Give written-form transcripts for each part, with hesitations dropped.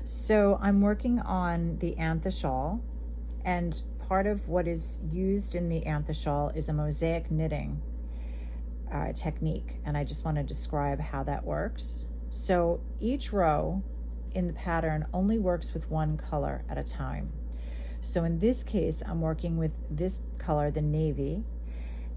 So I'm working on the Anthe Shawl, and part of what is used in the Anthe Shawl is a mosaic knitting technique, and I just want to describe how that works. So each row in the pattern only works with one color at a time. So in this case, I'm working with this color, the navy,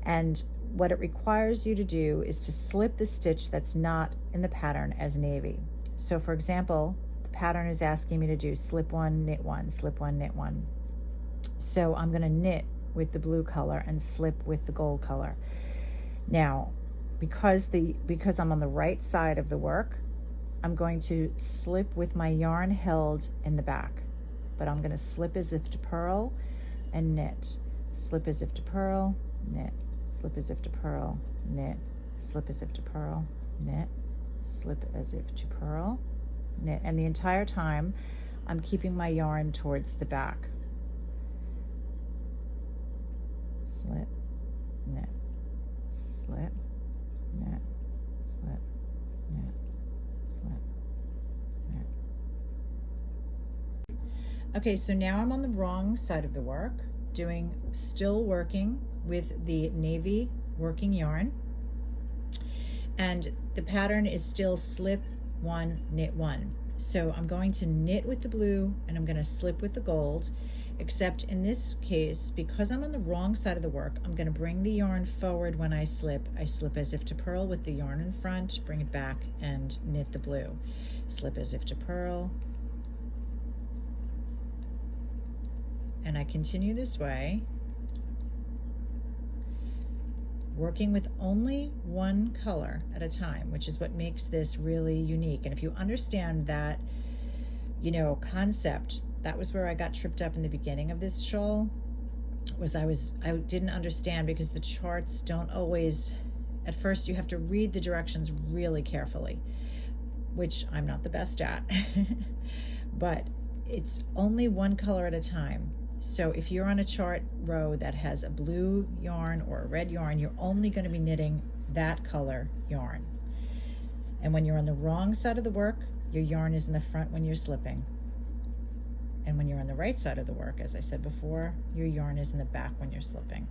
and what it requires you to do is to slip the stitch that's not in the pattern as navy. So for example, the pattern is asking me to do slip one, knit one, slip one, knit one. So I'm going to knit with the blue color and slip with the gold color. Now, because I'm on the right side of the work, I'm going to slip with my yarn held in the back, but I'm going to slip as if to purl and knit, slip as if to purl, knit, slip as if to purl, knit, slip as if to purl, knit, slip as if to purl, knit, and the entire time I'm keeping my yarn towards the back. Slip, knit, slip, knit, slip, knit, slip, knit. Okay, so now I'm on the wrong side of the work, still working with the navy working yarn, and the pattern is still slip one, knit one. So I'm going to knit with the blue and I'm going to slip with the gold, except in this case, because I'm on the wrong side of the work, I'm going to bring the yarn forward when I slip. I slip as if to purl with the yarn in front, bring it back and knit the blue. Slip as if to purl. And I continue this way, working with only one color at a time, which is what makes this really unique. And if you understand that, concept, that was where I got tripped up in the beginning of this shawl, I didn't understand, because the charts don't always, at first you have to read the directions really carefully, which I'm not the best at, but it's only one color at a time. So if you're on a chart row that has a blue yarn or a red yarn, you're only going to be knitting that color yarn. And when you're on the wrong side of the work, your yarn is in the front when you're slipping. And when you're on the right side of the work, as I said before, your yarn is in the back when you're slipping.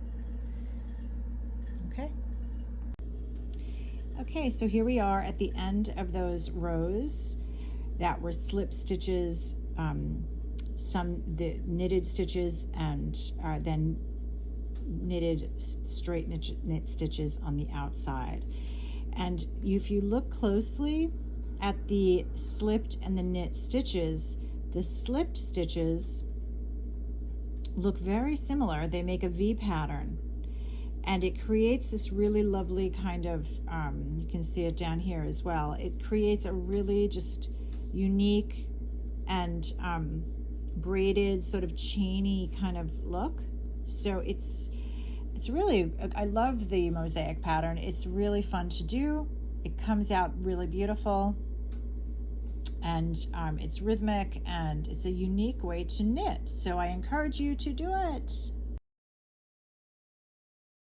Okay? Okay, so here we are at the end of those rows that were slip stitches, the knitted stitches, and then knitted straight knit stitches on the outside. And if you look closely at the slipped and the knit stitches, the slipped stitches look very similar. They make a V pattern, and it creates this really lovely kind of, you can see it down here as well. It creates a really just unique and braided, sort of chainy kind of look. So it's really, I love the mosaic pattern. It's really fun to do. It comes out really beautiful, and it's rhythmic, and it's a unique way to knit. So I encourage you to do it.